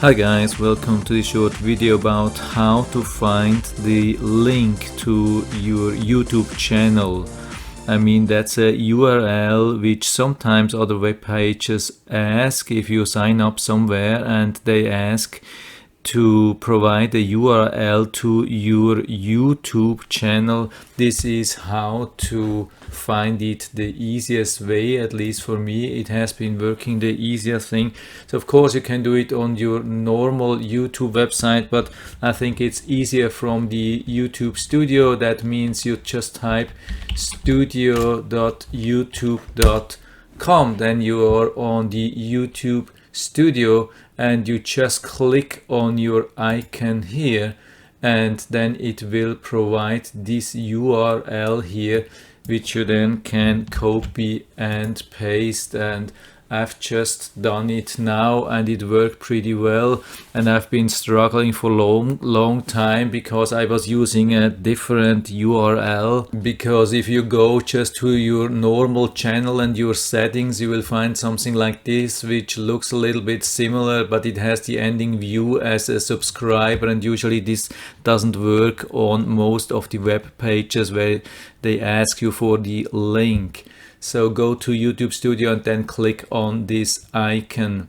Hi guys, welcome to this short video about how to find the link to your YouTube channel. That's a URL which sometimes other web pages ask if you sign up somewhere, and they ask to provide a URL to your YouTube channel. This is how to find it the easiest way. At least for me, it has been working the easiest thing. So of course you can do it on your normal YouTube website, but I think it's easier from the YouTube Studio. That means you just type studio.youtube.com, then you are on the YouTube Studio, and you just click on your icon here, and then it will provide this URL here, which you then can copy and paste. And I've just done it now, and it worked pretty well. And I've been struggling for long time because I was using a different URL. Because if you go just to your normal channel and your settings, you will find something like this, which looks a little bit similar, but it has the ending view as a subscriber, and usually this doesn't work on most of the web pages where they ask you for the link. So go to YouTube Studio and then click on this icon.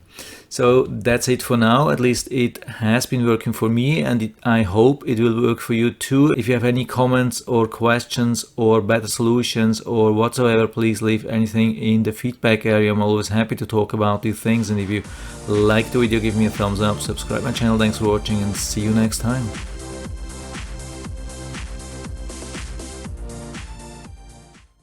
So that's it for now. At least it has been working for me, and I hope it will work for you too. If you have any comments or questions or better solutions or whatsoever, please leave anything in the feedback area. I'm always happy to talk about these things. And if you like the video, give me a thumbs up, subscribe my channel. Thanks for watching, and see you next time.